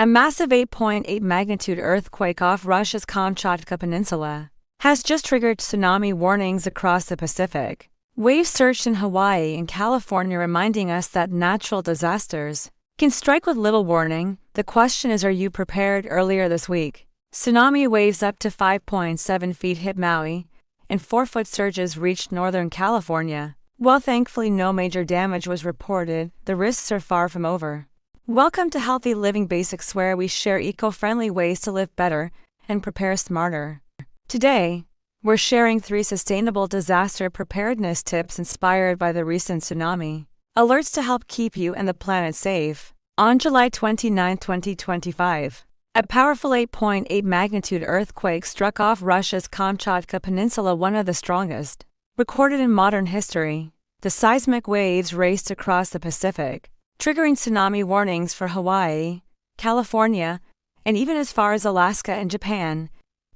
A massive 8.8 magnitude earthquake off Russia's Kamchatka Peninsula has just triggered tsunami warnings across the Pacific. Waves surged in Hawaii and California, reminding us that natural disasters can strike with little warning. The question is, are you prepared? Earlier this week, tsunami waves up to 5.7 feet hit Maui, and 4-foot surges reached northern California. While thankfully no major damage was reported, the risks are far from over. Welcome to Healthy Living Basics, where we share eco-friendly ways to live better and prepare smarter. Today, we're sharing 3 sustainable disaster preparedness tips inspired by the recent tsunami alerts to help keep you and the planet safe. On July 29, 2025, a powerful 8.8 magnitude earthquake struck off Russia's Kamchatka Peninsula, one of the strongest recorded in modern history. The seismic waves raced across the Pacific, triggering tsunami warnings for Hawaii, California, and even as far as Alaska and Japan.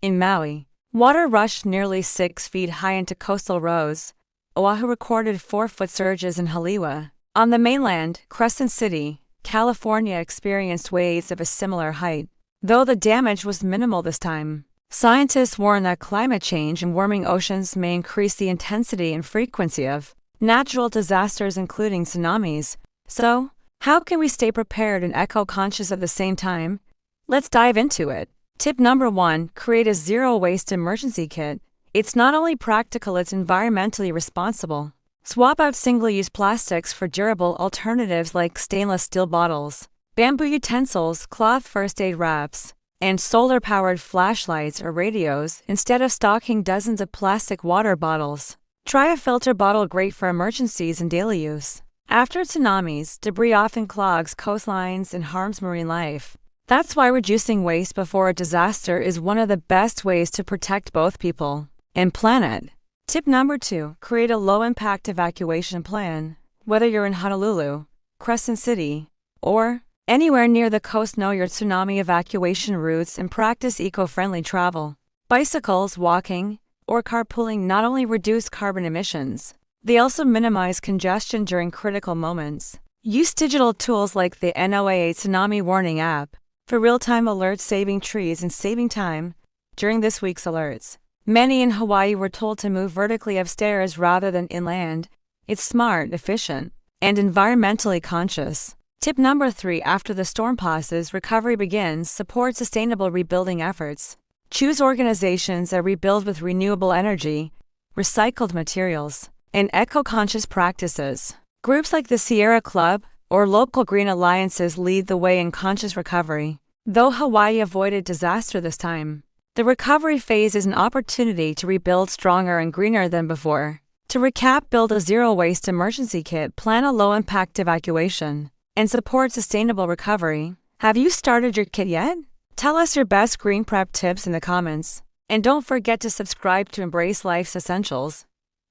In Maui, water rushed nearly 6 feet high into coastal roads. Oahu recorded 4-foot surges in Haliwa. On the mainland, Crescent City, California experienced waves of a similar height, though the damage was minimal this time. Scientists warn that climate change and warming oceans may increase the intensity and frequency of natural disasters, including tsunamis. So, how can we stay prepared and eco-conscious at the same time? Let's dive into it. Tip number 1: create a zero-waste emergency kit. It's not only practical, it's environmentally responsible. Swap out single-use plastics for durable alternatives like stainless steel bottles, bamboo utensils, cloth first aid wraps, and solar-powered flashlights or radios instead of stocking dozens of plastic water bottles. Try a filter bottle, great for emergencies and daily use. After tsunamis, debris often clogs coastlines and harms marine life. That's why reducing waste before a disaster is one of the best ways to protect both people and planet. Tip number 2: create a low-impact evacuation plan. Whether you're in Honolulu, Crescent City, or anywhere near the coast, know your tsunami evacuation routes and practice eco-friendly travel. Bicycles, walking, or carpooling not only reduce carbon emissions, they also minimize congestion during critical moments. Use digital tools like the NOAA Tsunami Warning app for real-time alerts, saving trees and saving time during this week's alerts. Many in Hawaii were told to move vertically upstairs rather than inland. It's smart, efficient, and environmentally conscious. Tip number 3: after the storm passes, recovery begins. Support sustainable rebuilding efforts. Choose organizations that rebuild with renewable energy, recycled materials, and eco-conscious practices. Groups like the Sierra Club or local green alliances lead the way in conscious recovery. Though Hawaii avoided disaster this time, the recovery phase is an opportunity to rebuild stronger and greener than before. To recap, build a zero-waste emergency kit, plan a low-impact evacuation, and support sustainable recovery. Have you started your kit yet? Tell us your best green prep tips in the comments. And don't forget to subscribe to Embrace Life's Essentials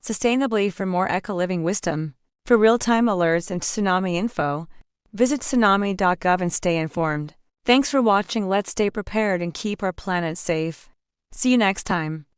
sustainably for more eco-living wisdom. For real-time alerts and tsunami info, visit tsunami.gov and stay informed. Thanks for watching. Let's stay prepared and keep our planet safe. See you next time.